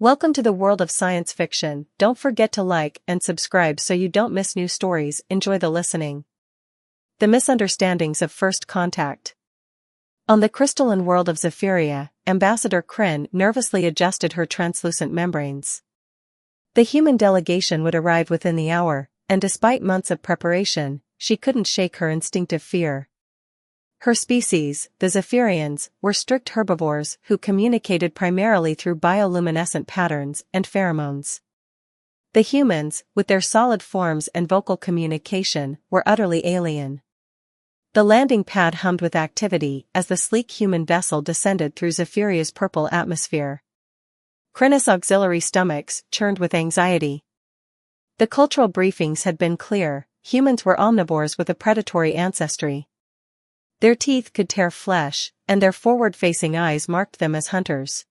Welcome to the world of science fiction. Don't forget to like and subscribe so you don't miss new stories. Enjoy the listening. The misunderstandings of first contact. On the crystalline world of Zephyria, Ambassador Kryn nervously adjusted her translucent membranes. The human delegation would arrive within the hour, and despite months of preparation, she couldn't shake her instinctive fear. Her species, the Zephyrians, were strict herbivores who communicated primarily through bioluminescent patterns and pheromones. The humans, with their solid forms and vocal communication, were utterly alien. The landing pad hummed with activity as the sleek human vessel descended through Zephyria's purple atmosphere. Kryn's auxiliary stomachs churned with anxiety. The cultural briefings had been clear: humans were omnivores with a predatory ancestry. Their teeth could tear flesh, and their forward-facing eyes marked them as hunters.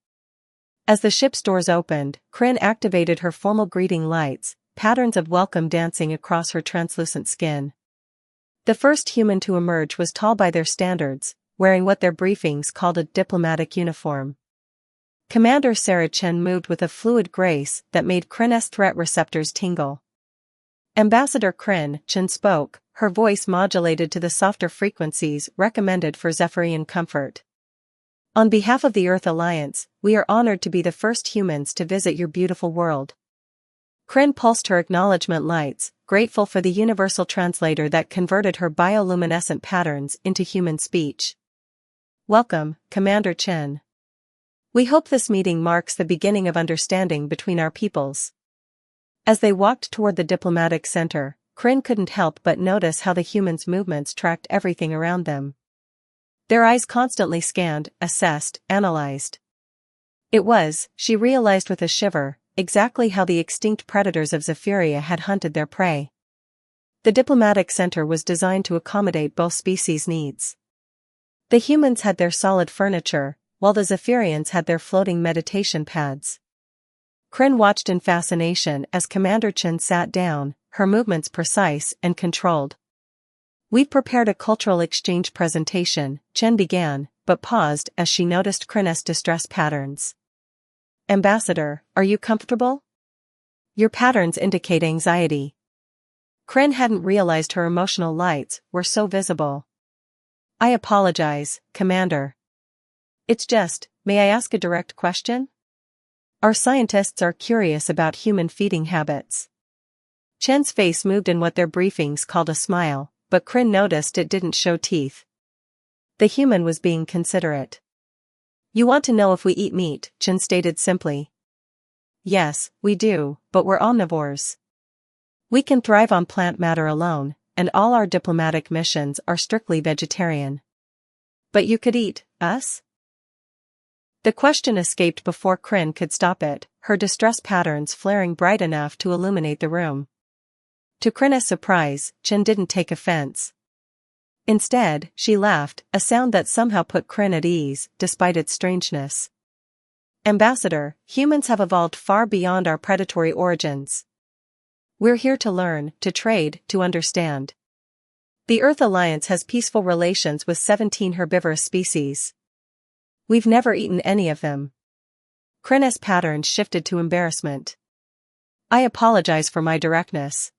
As the ship's doors opened, Kryn activated her formal greeting lights, patterns of welcome dancing across her translucent skin. The first human to emerge was tall by their standards, wearing what their briefings called a diplomatic uniform. Commander Sarah Chen moved with a fluid grace that made Kryn's threat receptors tingle. Ambassador Kryn, Chen spoke, her voice modulated to the softer frequencies recommended for Zephyrian comfort. On behalf of the Earth Alliance, we are honored to be the first humans to visit your beautiful world. Kryn pulsed her acknowledgement lights, grateful for the universal translator that converted her bioluminescent patterns into human speech. Welcome, Commander Chen. We hope this meeting marks the beginning of understanding between our peoples. As they walked toward the diplomatic center, Kryn couldn't help but notice how the humans' movements tracked everything around them. Their eyes constantly scanned, assessed, analyzed. It was, she realized with a shiver, exactly how the extinct predators of Zephyria had hunted their prey. The diplomatic center was designed to accommodate both species' needs. The humans had their solid furniture, while the Zephyrians had their floating meditation pads. Kryn watched in fascination as Commander Chen sat down, her movements precise and controlled. "We've prepared a cultural exchange presentation," Chen began, but paused as she noticed Kryn's distress patterns. "Ambassador, are you comfortable? Your patterns indicate anxiety." Kryn hadn't realized her emotional lights were so visible. "I apologize, Commander. It's just, may I ask a direct question? Our scientists are curious about human feeding habits." Chen's face moved in what their briefings called a smile, but Kryn noticed it didn't show teeth. The human was being considerate. "You want to know if we eat meat," Chen stated simply. "Yes, we do, but we're omnivores. We can thrive on plant matter alone, and all our diplomatic missions are strictly vegetarian. But you could eat us?" The question escaped before Kryn could stop it, her distress patterns flaring bright enough to illuminate the room. To Kryn's surprise, Chen didn't take offense. Instead, she laughed, a sound that somehow put Kryn at ease, despite its strangeness. "Ambassador, humans have evolved far beyond our predatory origins. We're here to learn, to trade, to understand. The Earth Alliance has peaceful relations with 17 herbivorous species. We've never eaten any of them." Kryn's pattern shifted to embarrassment. "I apologize for my directness.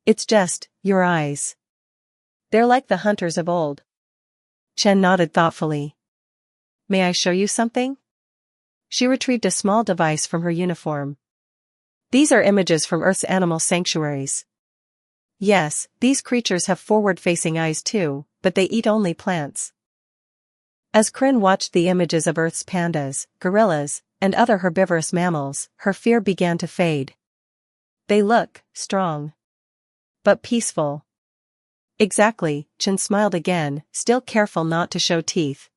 It's just, your eyes. They're like the hunters of old." Chen nodded thoughtfully. "May I show you something?" She retrieved a small device from her uniform. "These are images from Earth's animal sanctuaries. Yes, these creatures have forward-facing eyes too, but they eat only plants." As Kryn watched the images of Earth's pandas, gorillas, and other herbivorous mammals, her fear began to fade. "They look strong. But peaceful." "Exactly," Chen smiled again, still careful not to show teeth.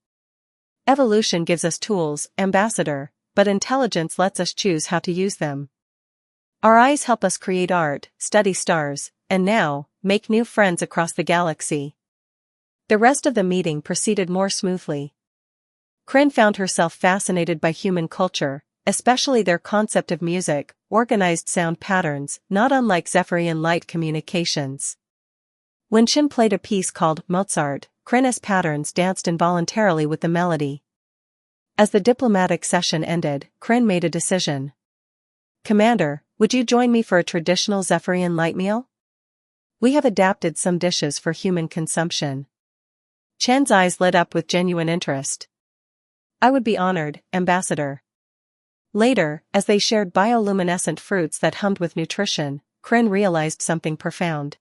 "Evolution gives us tools, Ambassador, but intelligence lets us choose how to use them. Our eyes help us create art, study stars, and now, make new friends across the galaxy." The rest of the meeting proceeded more smoothly. Kryn found herself fascinated by human culture, especially their concept of music, organized sound patterns, not unlike Zephyrian light communications. When Chen played a piece called Mozart, Kryn's patterns danced involuntarily with the melody. As the diplomatic session ended, Kryn made a decision. Commander, would you join me for a traditional Zephyrian light meal? We have adapted some dishes for human consumption. Chen's eyes lit up with genuine interest. I would be honored, Ambassador. Later, as they shared bioluminescent fruits that hummed with nutrition, Kryn realized something profound.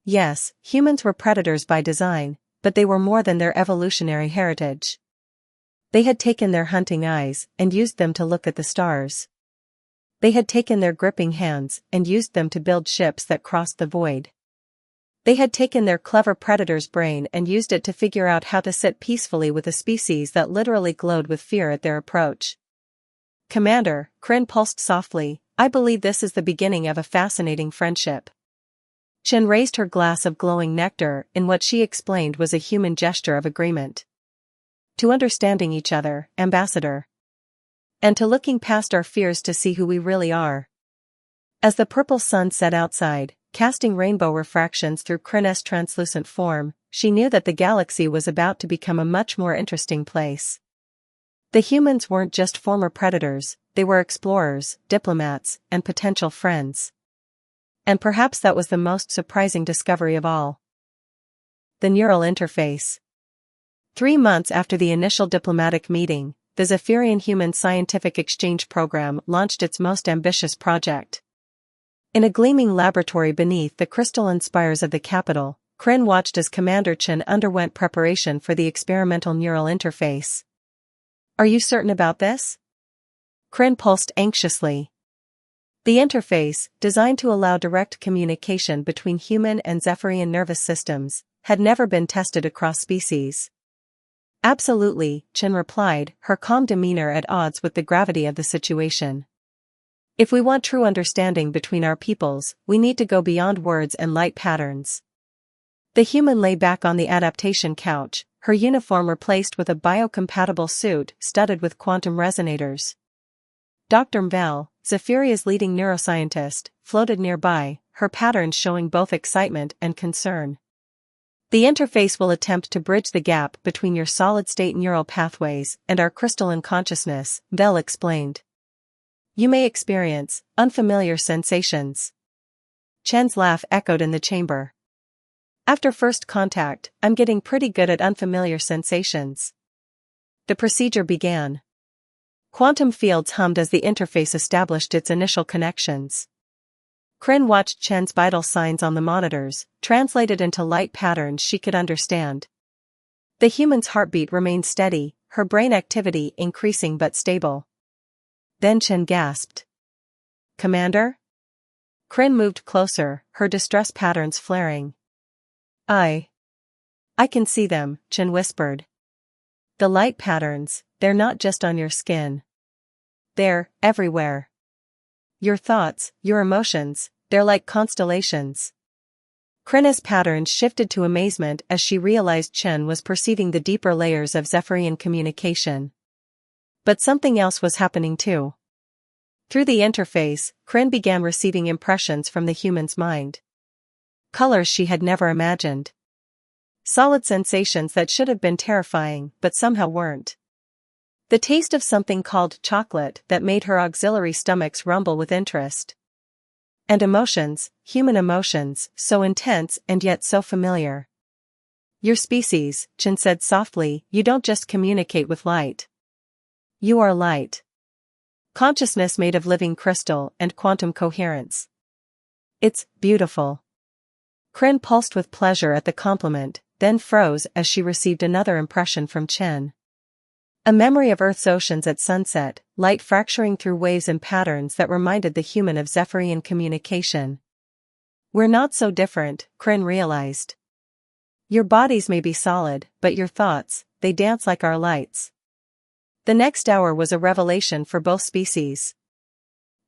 Yes, humans were predators by design, but they were more than their evolutionary heritage. They had taken their hunting eyes and used them to look at the stars. They had taken their gripping hands and used them to build ships that crossed the void. They had taken their clever predator's brain and used it to figure out how to sit peacefully with a species that literally glowed with fear at their approach. Commander, Kryn pulsed softly, I believe this is the beginning of a fascinating friendship. Chen raised her glass of glowing nectar in what she explained was a human gesture of agreement. To understanding each other, Ambassador. And to looking past our fears to see who we really are. As the purple sun set outside, casting rainbow refractions through Kryn's translucent form, she knew that the galaxy was about to become a much more interesting place. The humans weren't just former predators, they were explorers, diplomats, and potential friends. And perhaps that was the most surprising discovery of all. The neural interface. 3 months after the initial diplomatic meeting, the Zephyrian Human Scientific Exchange Program launched its most ambitious project. In a gleaming laboratory beneath the crystalline spires of the capital, Kryn watched as Commander Chen underwent preparation for the experimental neural interface. Are you certain about this? Kryn pulsed anxiously. The interface, designed to allow direct communication between human and Zephyrian nervous systems, had never been tested across species. Absolutely, Chen replied, her calm demeanor at odds with the gravity of the situation. If we want true understanding between our peoples, we need to go beyond words and light patterns. The human lay back on the adaptation couch, her uniform replaced with a biocompatible suit studded with quantum resonators. Dr. Val, Zephyria's leading neuroscientist, floated nearby, her patterns showing both excitement and concern. The interface will attempt to bridge the gap between your solid-state neural pathways and our crystalline consciousness, Val explained. You may experience unfamiliar sensations. Chen's laugh echoed in the chamber. After first contact, I'm getting pretty good at unfamiliar sensations. The procedure began. Quantum fields hummed as the interface established its initial connections. Kryn watched Chen's vital signs on the monitors, translated into light patterns she could understand. The human's heartbeat remained steady, her brain activity increasing but stable. Then Chen gasped. Commander? Kryn moved closer, her distress patterns flaring. I can see them, Chen whispered. The light patterns, they're not just on your skin. They're everywhere. Your thoughts, your emotions, they're like constellations. Kryn's patterns shifted to amazement as she realized Chen was perceiving the deeper layers of Zephyrian communication. But something else was happening too. Through the interface, Kryn began receiving impressions from the human's mind. Colors she had never imagined. Solid sensations that should have been terrifying but somehow weren't. The taste of something called chocolate that made her auxiliary stomachs rumble with interest. And emotions, human emotions, so intense and yet so familiar. Your species, Chen said softly, you don't just communicate with light. You are light. Consciousness made of living crystal and quantum coherence. It's beautiful. Kryn pulsed with pleasure at the compliment, then froze as she received another impression from Chen. A memory of Earth's oceans at sunset, light fracturing through waves and patterns that reminded the human of Zephyrian communication. We're not so different, Kryn realized. Your bodies may be solid, but your thoughts, they dance like our lights. The next hour was a revelation for both species.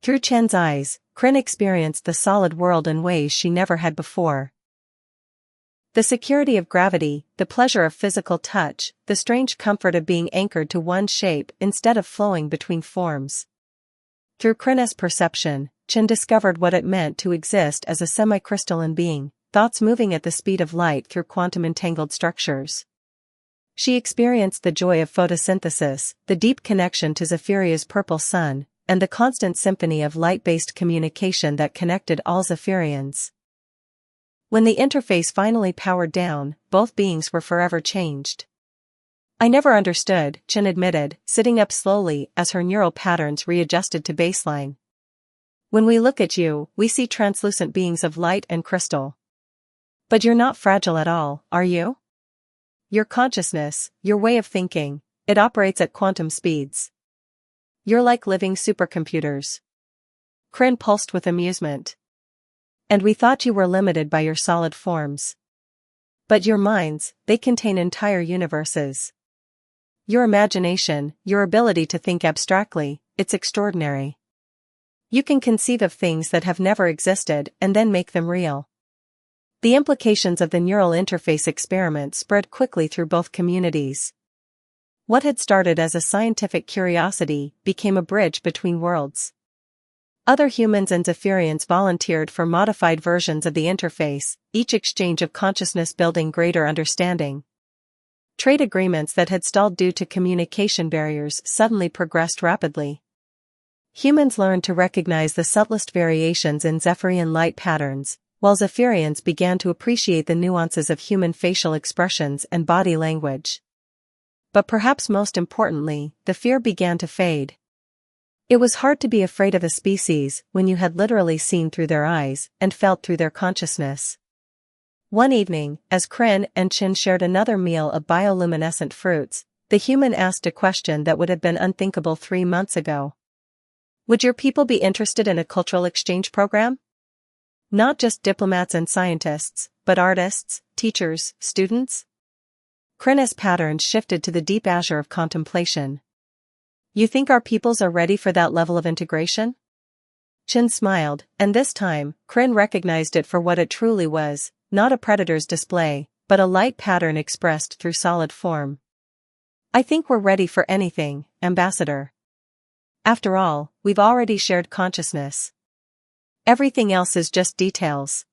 Through Chen's eyes, Kryn experienced the solid world in ways she never had before. The security of gravity, the pleasure of physical touch, the strange comfort of being anchored to one shape instead of flowing between forms. Through Kryn's perception, Chen discovered what it meant to exist as a semi-crystalline being, thoughts moving at the speed of light through quantum-entangled structures. She experienced the joy of photosynthesis, the deep connection to Zephyria's purple sun, and the constant symphony of light-based communication that connected all Zephyrians. When the interface finally powered down, both beings were forever changed. I never understood, Chen admitted, sitting up slowly as her neural patterns readjusted to baseline. When we look at you, we see translucent beings of light and crystal. But you're not fragile at all, are you? Your consciousness, your way of thinking, it operates at quantum speeds. You're like living supercomputers. Kryn pulsed with amusement. And we thought you were limited by your solid forms. But your minds, they contain entire universes. Your imagination, your ability to think abstractly, it's extraordinary. You can conceive of things that have never existed and then make them real. The implications of the neural interface experiment spread quickly through both communities. What had started as a scientific curiosity became a bridge between worlds. Other humans and Zephyrians volunteered for modified versions of the interface, each exchange of consciousness building greater understanding. Trade agreements that had stalled due to communication barriers suddenly progressed rapidly. Humans learned to recognize the subtlest variations in Zephyrian light patterns, while Zephyrians began to appreciate the nuances of human facial expressions and body language. But perhaps most importantly, the fear began to fade. It was hard to be afraid of a species when you had literally seen through their eyes and felt through their consciousness. One evening, as Kryn and Chen shared another meal of bioluminescent fruits, the human asked a question that would have been unthinkable 3 months ago. Would your people be interested in a cultural exchange program? Not just diplomats and scientists, but artists, teachers, students? Kryn's patterns shifted to the deep azure of contemplation. You think our peoples are ready for that level of integration? Chen smiled, and this time, Kryn recognized it for what it truly was, not a predator's display, but a light pattern expressed through solid form. I think we're ready for anything, Ambassador. After all, we've already shared consciousness. Everything else is just details.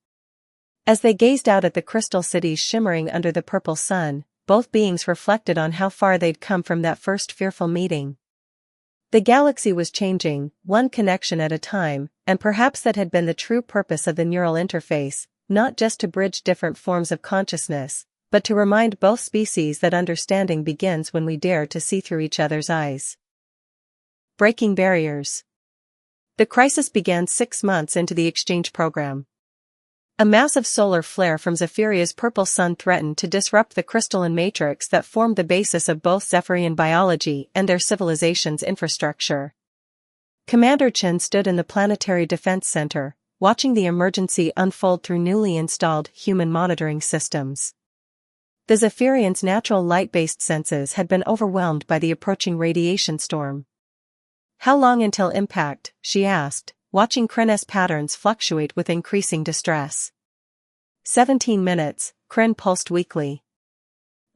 As they gazed out at the crystal cities shimmering under the purple sun, both beings reflected on how far they'd come from that first fearful meeting. The galaxy was changing, one connection at a time, and perhaps that had been the true purpose of the neural interface, not just to bridge different forms of consciousness, but to remind both species that understanding begins when we dare to see through each other's eyes. Breaking barriers. The crisis began 6 months into the exchange program. A massive solar flare from Zephyria's purple sun threatened to disrupt the crystalline matrix that formed the basis of both Zephyrian biology and their civilization's infrastructure. Commander Chen stood in the Planetary Defense Center, watching the emergency unfold through newly installed human monitoring systems. The Zephyrians' natural light-based senses had been overwhelmed by the approaching radiation storm. How long until impact? She asked, watching Kryn's patterns fluctuate with increasing distress. 17 minutes, Kryn pulsed weakly.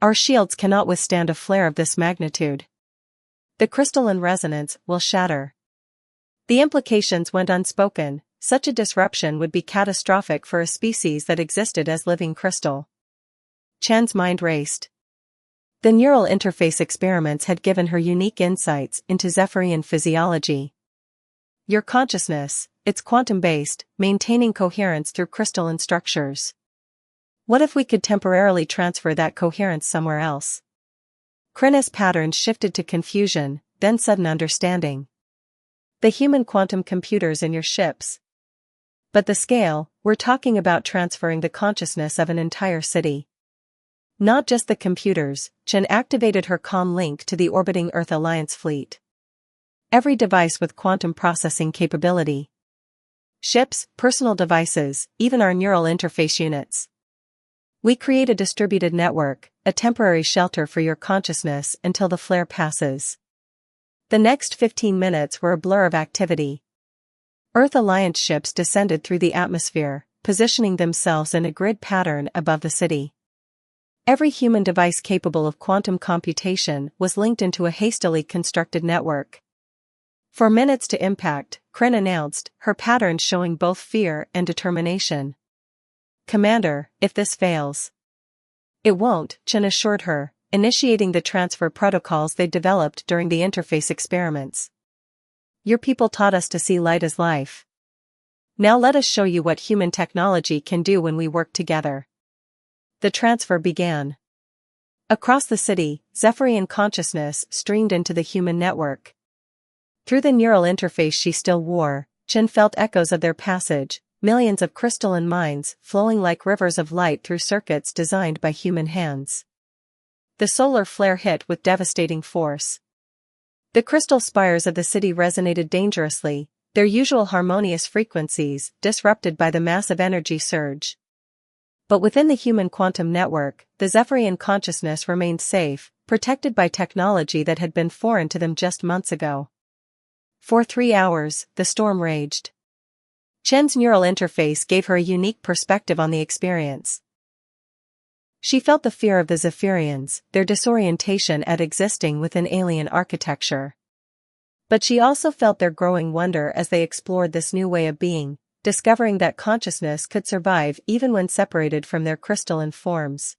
Our shields cannot withstand a flare of this magnitude. The crystalline resonance will shatter. The implications went unspoken. Such a disruption would be catastrophic for a species that existed as living crystal. Chen's mind raced. The neural interface experiments had given her unique insights into Zephyrian physiology. Your consciousness, it's quantum-based, maintaining coherence through crystalline structures. What if we could temporarily transfer that coherence somewhere else? Kryn's patterns shifted to confusion, then sudden understanding. The human quantum computers in your ships. But the scale, we're talking about transferring the consciousness of an entire city. Not just the computers. Chen activated her comm link to the orbiting Earth Alliance fleet. Every device with quantum processing capability. Ships, personal devices, even our neural interface units. We create a distributed network, a temporary shelter for your consciousness until the flare passes. The next 15 minutes were a blur of activity. Earth Alliance ships descended through the atmosphere, positioning themselves in a grid pattern above the city. Every human device capable of quantum computation was linked into a hastily constructed network. For minutes to impact, Kryn announced, her patterns showing both fear and determination. Commander, if this fails. It won't, Chen assured her, initiating the transfer protocols they developed during the interface experiments. Your people taught us to see light as life. Now let us show you what human technology can do when we work together. The transfer began. Across the city, Zephyrian consciousness streamed into the human network. Through the neural interface she still wore, Chen felt echoes of their passage, millions of crystalline minds flowing like rivers of light through circuits designed by human hands. The solar flare hit with devastating force. The crystal spires of the city resonated dangerously, their usual harmonious frequencies disrupted by the massive energy surge. But within the human quantum network, the Zephyrian consciousness remained safe, protected by technology that had been foreign to them just months ago. For 3 hours, the storm raged. Chen's neural interface gave her a unique perspective on the experience. She felt the fear of the Zephyrians, their disorientation at existing within alien architecture. But she also felt their growing wonder as they explored this new way of being, discovering that consciousness could survive even when separated from their crystalline forms.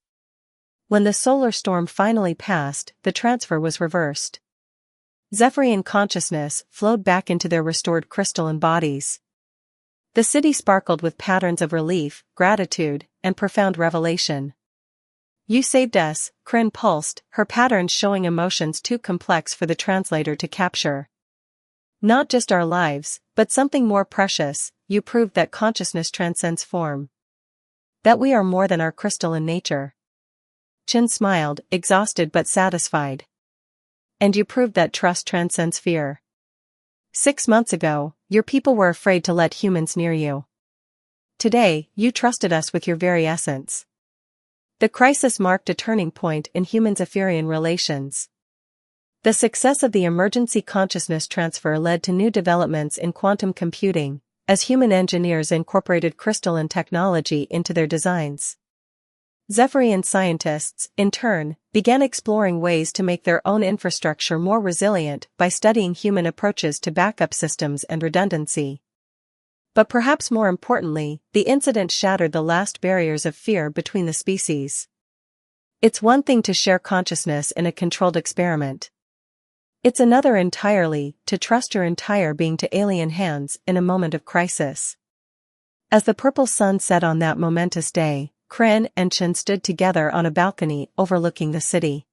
When the solar storm finally passed, the transfer was reversed. Zephyrian consciousness flowed back into their restored crystalline bodies. The city sparkled with patterns of relief, gratitude, and profound revelation. You saved us, Kryn pulsed, her patterns showing emotions too complex for the translator to capture. Not just our lives, but something more precious, you proved that consciousness transcends form. That we are more than our crystalline nature. Chen smiled, exhausted but satisfied. And you proved that trust transcends fear. 6 months ago, your people were afraid to let humans near you. Today, you trusted us with your very essence. The crisis marked a turning point in human-Zephyrian relations. The success of the emergency consciousness transfer led to new developments in quantum computing, as human engineers incorporated crystalline technology into their designs. Zephyrian scientists, in turn, began exploring ways to make their own infrastructure more resilient by studying human approaches to backup systems and redundancy. But perhaps more importantly, the incident shattered the last barriers of fear between the species. It's one thing to share consciousness in a controlled experiment. It's another entirely to trust your entire being to alien hands in a moment of crisis. As the purple sun set on that momentous day, Kryn and Chen stood together on a balcony overlooking the city.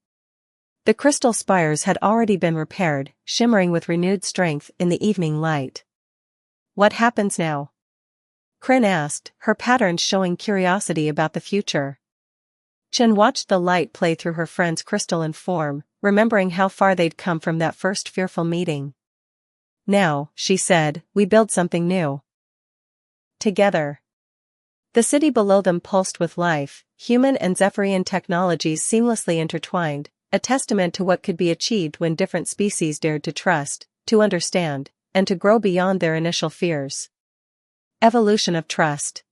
The crystal spires had already been repaired, shimmering with renewed strength in the evening light. What happens now? Kryn asked, her patterns showing curiosity about the future. Chen watched the light play through her friend's crystalline form, remembering how far they'd come from that first fearful meeting. Now, she said, we build something new. Together. The city below them pulsed with life, human and Zephyrian technologies seamlessly intertwined, a testament to what could be achieved when different species dared to trust, to understand, and to grow beyond their initial fears. Evolution of trust.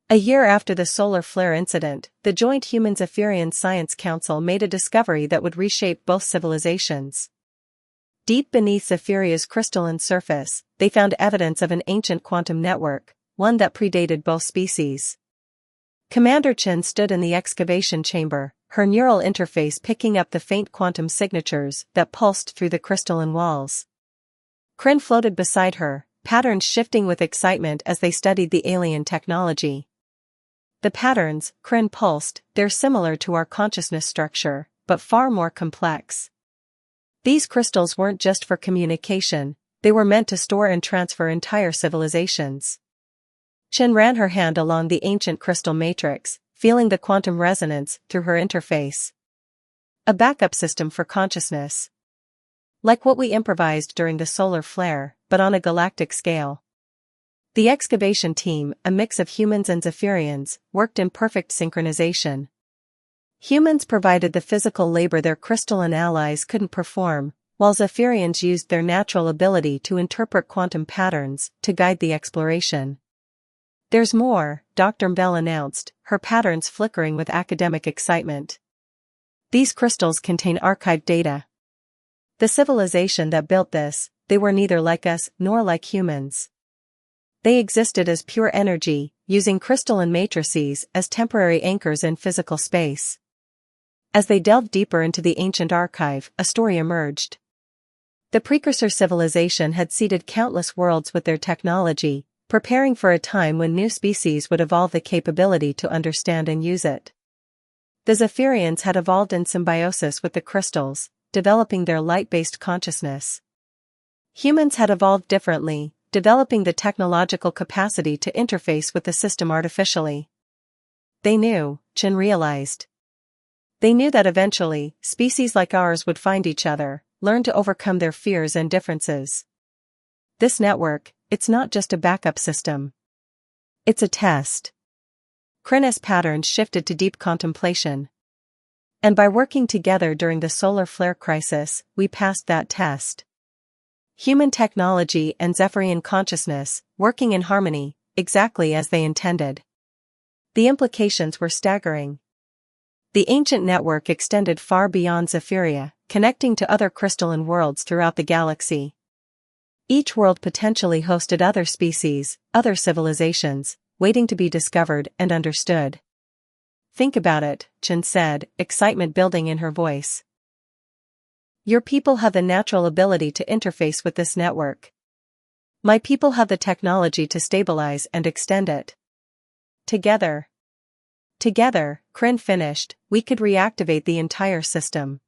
A year after the solar flare incident, the Joint Human-Zephyrian Science Council made a discovery that would reshape both civilizations. Deep beneath Zephyria's crystalline surface, they found evidence of an ancient quantum network, one that predated both species. Commander Chen stood in the excavation chamber, her neural interface picking up the faint quantum signatures that pulsed through the crystalline walls. Kryn floated beside her, patterns shifting with excitement as they studied the alien technology. The patterns, Kryn pulsed, they're similar to our consciousness structure, but far more complex. These crystals weren't just for communication, they were meant to store and transfer entire civilizations. Chen ran her hand along the ancient crystal matrix, feeling the quantum resonance through her interface. A backup system for consciousness. Like what we improvised during the solar flare, but on a galactic scale. The excavation team, a mix of humans and Zephyrians, worked in perfect synchronization. Humans provided the physical labor their crystalline allies couldn't perform, while Zephyrians used their natural ability to interpret quantum patterns to guide the exploration. There's more, Dr. Bell announced, her patterns flickering with academic excitement. These crystals contain archived data. The civilization that built this, they were neither like us nor like humans. They existed as pure energy, using crystalline matrices as temporary anchors in physical space. As they delved deeper into the ancient archive, a story emerged. The precursor civilization had seeded countless worlds with their technology, preparing for a time when new species would evolve the capability to understand and use it. The Zephyrians had evolved in symbiosis with the crystals, developing their light-based consciousness. Humans had evolved differently, developing the technological capacity to interface with the system artificially. They knew, Chen realized. They knew that eventually, species like ours would find each other, learn to overcome their fears and differences. This network, it's not just a backup system. It's a test. Krina's patterns shifted to deep contemplation. And by working together during the solar flare crisis, we passed that test. Human technology and Zephyrian consciousness, working in harmony, exactly as they intended. The implications were staggering. The ancient network extended far beyond Zephyria, connecting to other crystalline worlds throughout the galaxy. Each world potentially hosted other species, other civilizations, waiting to be discovered and understood. Think about it, Chen said, excitement building in her voice. Your people have the natural ability to interface with this network. My people have the technology to stabilize and extend it. Together, Kryn finished, we could reactivate the entire system.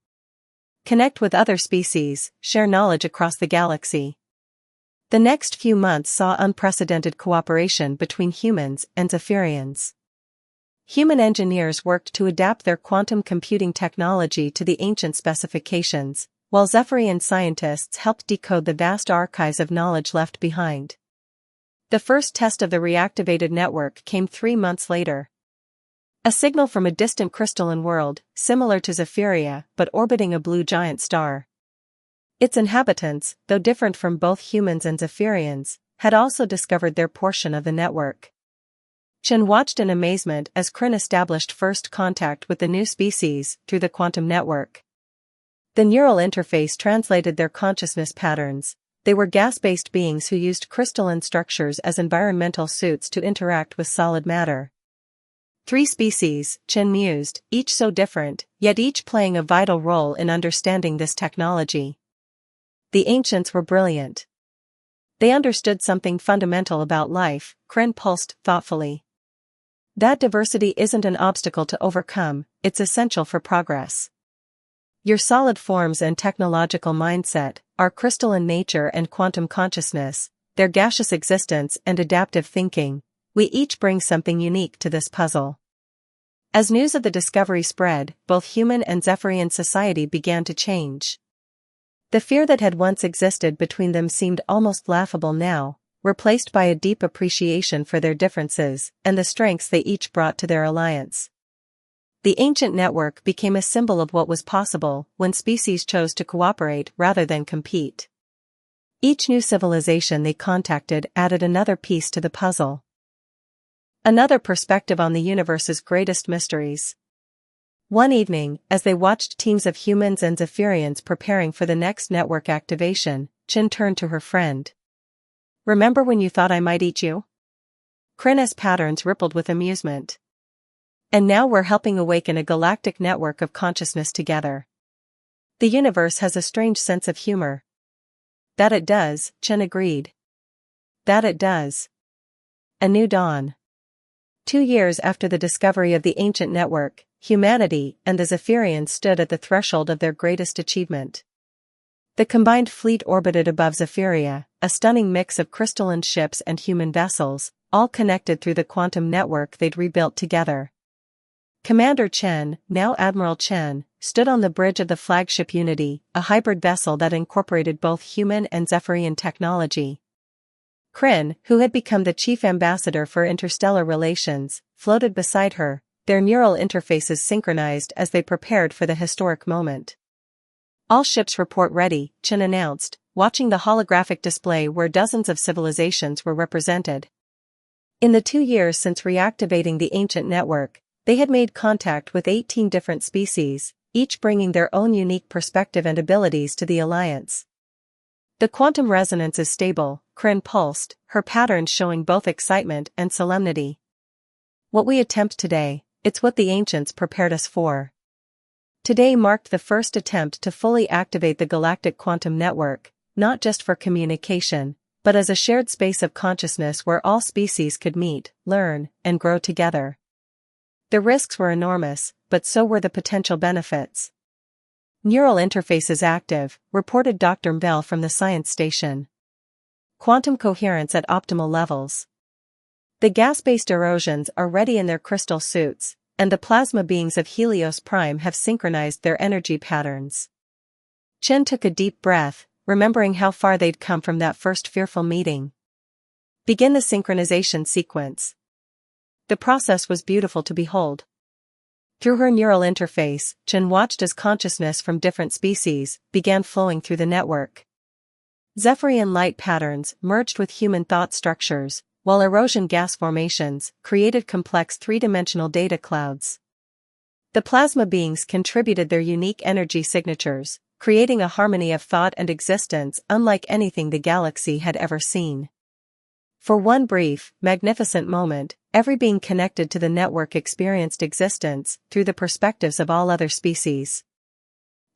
Connect with other species, share knowledge across the galaxy. The next few months saw unprecedented cooperation between humans and Zephyrians. Human engineers worked to adapt their quantum computing technology to the ancient specifications, while Zephyrian scientists helped decode the vast archives of knowledge left behind. The first test of the reactivated network came 3 months later. A signal from a distant crystalline world, similar to Zephyria but orbiting a blue giant star. Its inhabitants, though different from both humans and Zephyrians, had also discovered their portion of the network. Chen watched in amazement as Kryn established first contact with the new species through the quantum network. The neural interface translated their consciousness patterns. They were gas-based beings who used crystalline structures as environmental suits to interact with solid matter. 3 species, Chen mused, each so different, yet each playing a vital role in understanding this technology. The ancients were brilliant. They understood something fundamental about life, Kryn pulsed thoughtfully. That diversity isn't an obstacle to overcome, it's essential for progress. Your solid forms and technological mindset, our crystalline nature and quantum consciousness, their gaseous existence and adaptive thinking, we each bring something unique to this puzzle. As news of the discovery spread, both human and Zephyrian society began to change. The fear that had once existed between them seemed almost laughable now, replaced by a deep appreciation for their differences and the strengths they each brought to their alliance. The ancient network became a symbol of what was possible when species chose to cooperate rather than compete. Each new civilization they contacted added another piece to the puzzle. Another perspective on the universe's greatest mysteries. One evening, as they watched teams of humans and Zephyrians preparing for the next network activation, Chen turned to her friend. Remember when you thought I might eat you? Krina's patterns rippled with amusement. And now we're helping awaken a galactic network of consciousness together. The universe has a strange sense of humor. That it does, Chen agreed. That it does. A new dawn. 2 years after the discovery of the ancient network, humanity and the Zephyrians stood at the threshold of their greatest achievement. The combined fleet orbited above Zephyria, a stunning mix of crystalline ships and human vessels, all connected through the quantum network they'd rebuilt together. Commander Chen, now Admiral Chen, stood on the bridge of the flagship Unity, a hybrid vessel that incorporated both human and Zephyrian technology. Kryn, who had become the chief ambassador for interstellar relations, floated beside her, their neural interfaces synchronized as they prepared for the historic moment. All ships report ready, Chen announced, watching the holographic display where dozens of civilizations were represented. In the 2 years since reactivating the ancient network, they had made contact with 18 different species, each bringing their own unique perspective and abilities to the alliance. The quantum resonance is stable, Kryn pulsed, her patterns showing both excitement and solemnity. What we attempt today, it's what the ancients prepared us for. Today marked the first attempt to fully activate the galactic quantum network, not just for communication, but as a shared space of consciousness where all species could meet, learn, and grow together. The risks were enormous, but so were the potential benefits. Neural interfaces active, reported Dr. Bell from the science station. Quantum coherence at optimal levels. The gas-based erosions are ready in their crystal suits, and the plasma beings of Helios Prime have synchronized their energy patterns. Chen took a deep breath, remembering how far they'd come from that first fearful meeting. Begin the synchronization sequence. The process was beautiful to behold. Through her neural interface, Chen watched as consciousness from different species began flowing through the network. Zephyrian light patterns merged with human thought structures, while erosion gas formations created complex three-dimensional data clouds. The plasma beings contributed their unique energy signatures, creating a harmony of thought and existence unlike anything the galaxy had ever seen. For one brief, magnificent moment, every being connected to the network experienced existence through the perspectives of all other species.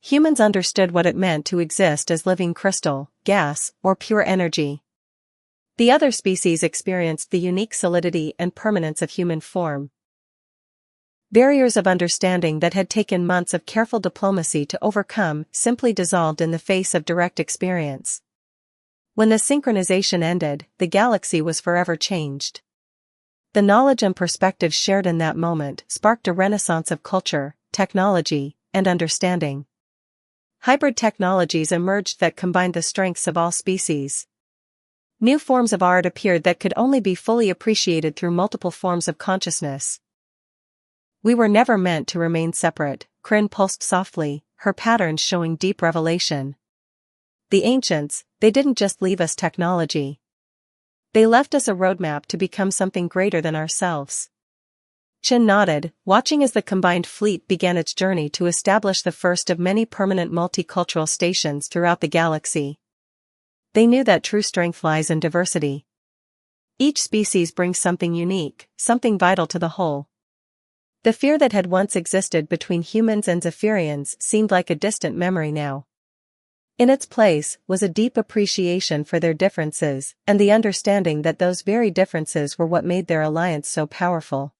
Humans understood what it meant to exist as living crystal, gas, or pure energy. The other species experienced the unique solidity and permanence of human form. Barriers of understanding that had taken months of careful diplomacy to overcome simply dissolved in the face of direct experience. When the synchronization ended, the galaxy was forever changed. The knowledge and perspective shared in that moment sparked a renaissance of culture, technology, and understanding. Hybrid technologies emerged that combined the strengths of all species. New forms of art appeared that could only be fully appreciated through multiple forms of consciousness. We were never meant to remain separate, Kryn pulsed softly, her patterns showing deep revelation. The ancients, they didn't just leave us technology. They left us a roadmap to become something greater than ourselves. Chen nodded, watching as the combined fleet began its journey to establish the first of many permanent multicultural stations throughout the galaxy. They knew that true strength lies in diversity. Each species brings something unique, something vital to the whole. The fear that had once existed between humans and Zephyrians seemed like a distant memory now. In its place was a deep appreciation for their differences and the understanding that those very differences were what made their alliance so powerful.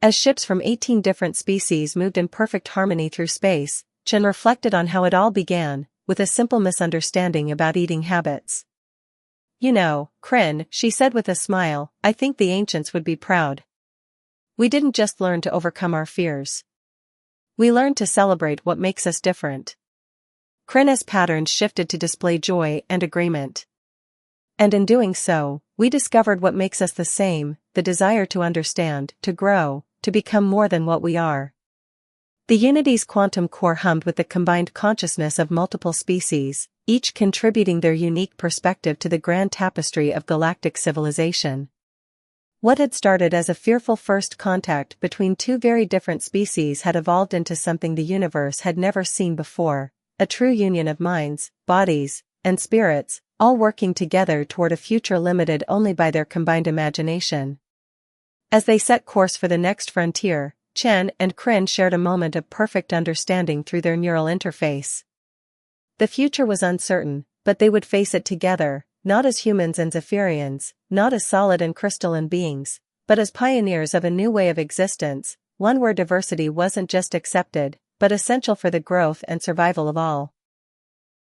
As ships from 18 different species moved in perfect harmony through space, Chen reflected on how it all began, with a simple misunderstanding about eating habits. You know, Kryn, she said with a smile, I think the ancients would be proud. We didn't just learn to overcome our fears. We learned to celebrate what makes us different. Kryn's patterns shifted to display joy and agreement. And in doing so, we discovered what makes us the same, the desire to understand, to grow, to become more than what we are. The Unity's quantum core hummed with the combined consciousness of multiple species, each contributing their unique perspective to the grand tapestry of galactic civilization. What had started as a fearful first contact between two very different species had evolved into something the universe had never seen before, a true union of minds, bodies, and spirits, all working together toward a future limited only by their combined imagination. As they set course for the next frontier, Chen and Kryn shared a moment of perfect understanding through their neural interface. The future was uncertain, but they would face it together, not as humans and Zephyrians, not as solid and crystalline beings, but as pioneers of a new way of existence, one where diversity wasn't just accepted, but essential for the growth and survival of all.